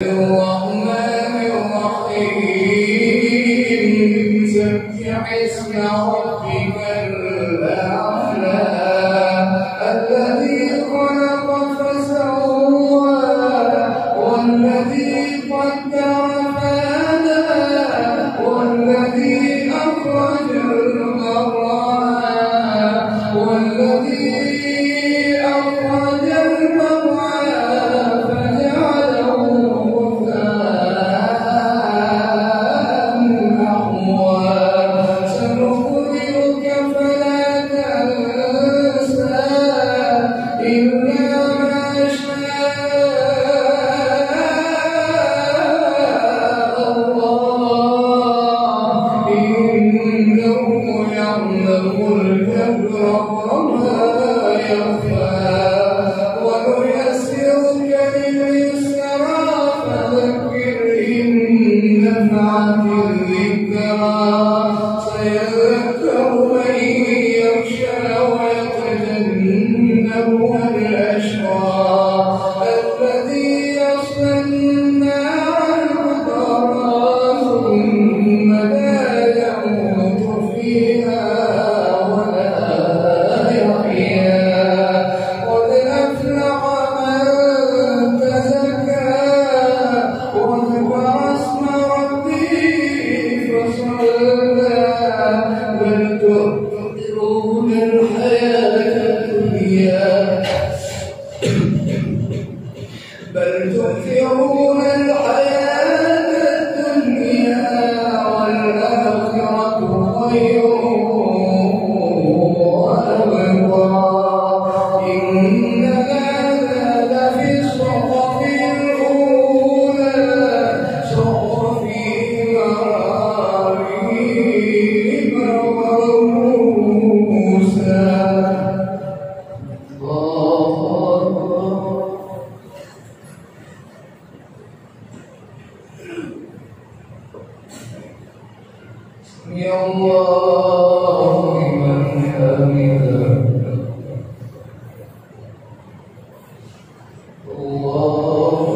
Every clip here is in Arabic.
الرحمن الرحيم سبح اسم ربك الأعلى الذي خلق فسوى والذي قدر فهدى والذي أخرج المرعى والذي أخرج المرعى فجعله غثاء أحوى سنقرئك فلا تنسى إلا ما شاء الله إنه يعلم الجهر وما يخفى ونيسرك لليسرى فذكر إن نفعت الذكرى سيذكر من يخشى ويتجنبها الأشقى الذي يصلى النار الكبرى ثم لا يموت فيها ولا يحيا قد أفلح من تزكى وذكر اسم ربه فصلى بل تؤثرون الحياة الدنيا بل تؤثرون الحياة الدنيا والآخرة خير وأبقى إن هذا لفي الصحف الأولى صحف إبراهيم وموسى يا الله لمن حمده الله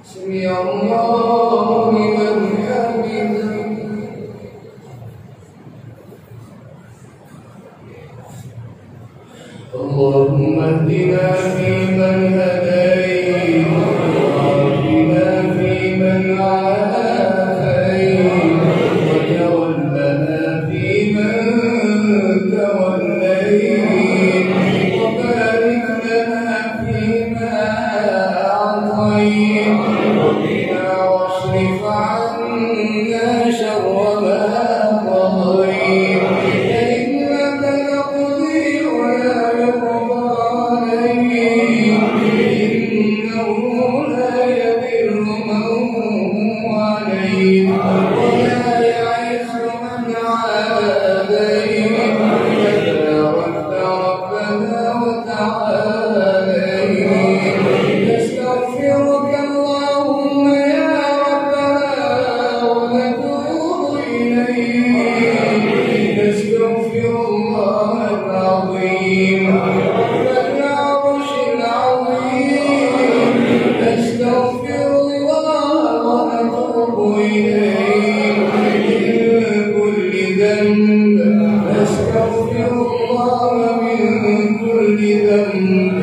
سمع الله لمن حمده اللهم اهدنا فيمن هديت وعافنا فيمن عافيت وتولنا فيمن توليت وبارك لنا فيما أعطيت وقنا واصرف عنا شر ما قضيت فإنك تقضي ولا يقضى عليك إنه لا يذل من واليت ولا يعز من عاديت تباركت ربنا وتعاليت نستغفرك اللهم يا ربنا ونتوب إليك نستغفر الله العظيم رب العرش العظيم نستغفر الله ونتوب إليه من كل ذنب نستغفر الله من كل ذنب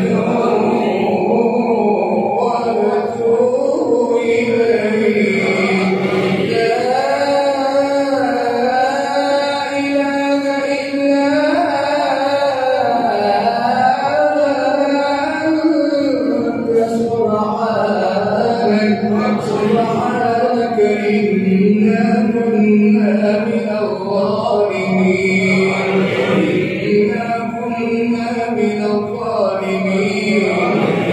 ونتوب إليه لا إله إلا أنت سبحانك إنا كنا من الظالمين إنا كنا من الظالمين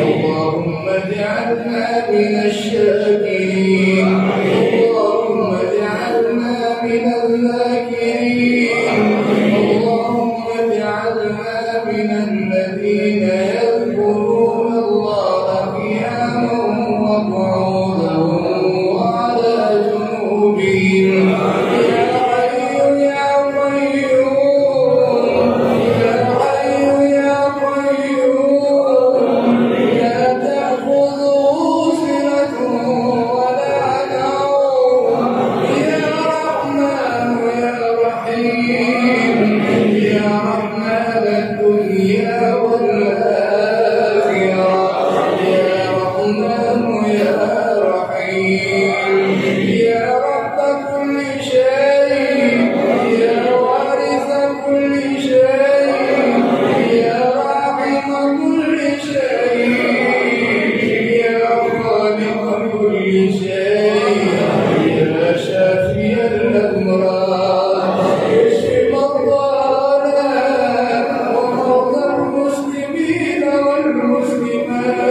اللهم اجعلنا من الشاكرين اللهم اجعلنا من الذاكرين اللهم اجعلنا من الذين يذكرون الله قياما وقعودا وعلى جنوبهم يا حي يا قيوم يا حي يا قيوم لا تأخذه سنة ولا نوم يا رحمن يا رحيم يا رحمن الدنيا والآخرة يا رحمن يا رحيم يا رب كل شيء يا وارث كل شيء يا راحم كل شيء يا خالق كل شيء يا شافي الأمراض اشف مرضانا ومرضى المسلمين والمسلمات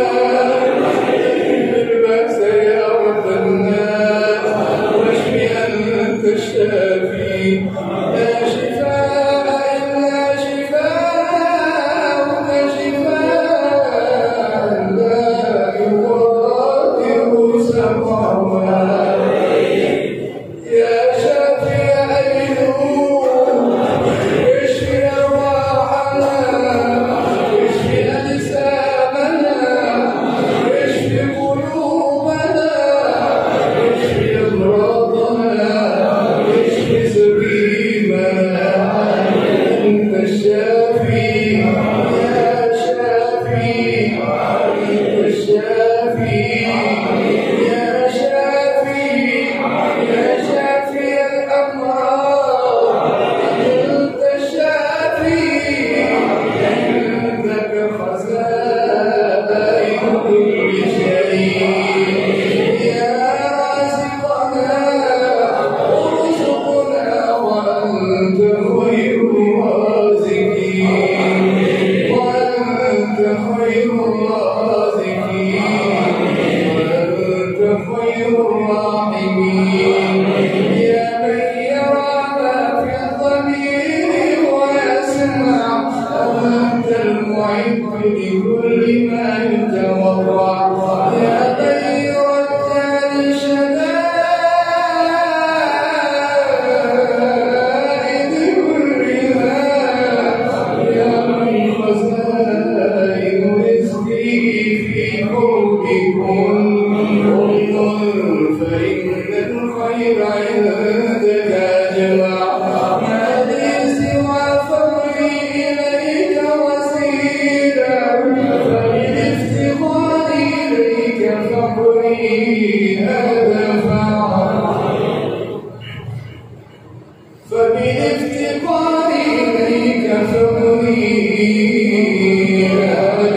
فبالافتقار إليك فأريد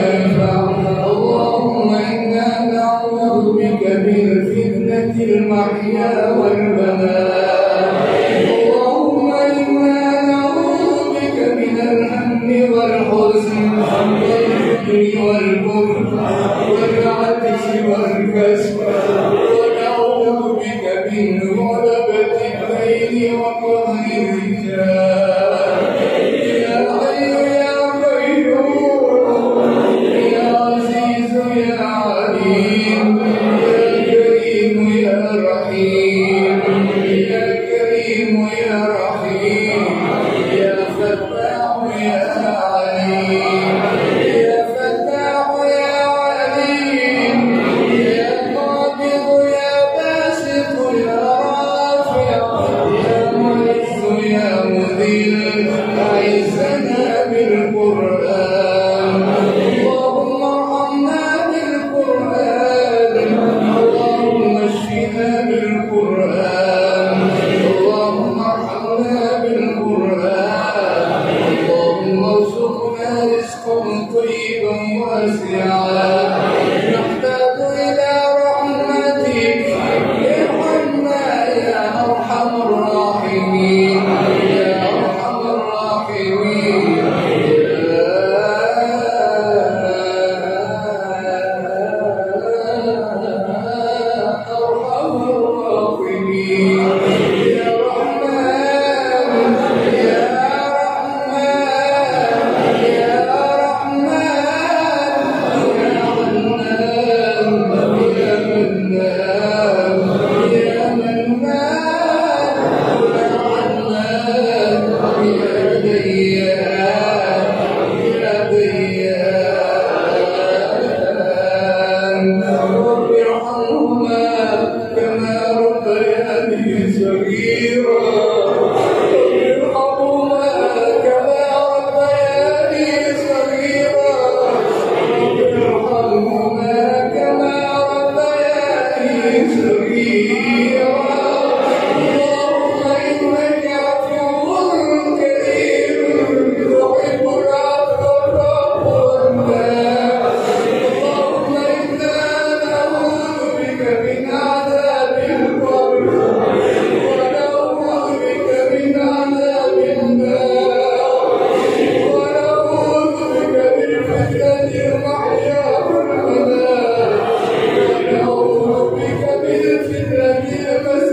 أدفع. اللهم إنا نعوذ بك من فتنة المحيا والممات. اللهم إنا نعوذ بك من الهم والحزن والفقر والبخل والعجز والكسل، ونعوذ بك من غلبة الدين وقهر الرجال. يا حي يا قيوم يا عزيز يا عليم يا كريم يا رحيم يا كريم يا رحيم يا فتاح يا عليم يا فتاح يا عليم يا قابض يا باسط يا رافع يا معز يا مذل. أعزنا بالقرآن، اللهم ارحمنا بالقرآن، اللهم اشفنا بالقرآن، اللهم ارحمنا بالقرآن، اللهم ارزقنا رزقا طيبا واسعا. نحتاج إلى رحمتك، ارحمنا يا أرحم الراحمين يا أرحم الراحمين أرحم الراحمين يا رحمن يا رحمن يا رحمن يا منان يا منان يا منان يا عنان يا ديان يا ديان. رب ارحمهما كما ربياني صغيرا، رب ارحمهما كما ربياني صغيرا، رب ارحمهما كما ربياني صغيرا. اللهم إنك عفو كريم تحب العفو فاعف عنا. اللهم إنا نعوذ بك من عذاب القبر ونعوذ بك من عذاب النار ونعوذ بك من فتنة المحيا والممات ونعوذ بك من فتنة المسيح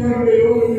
بأمك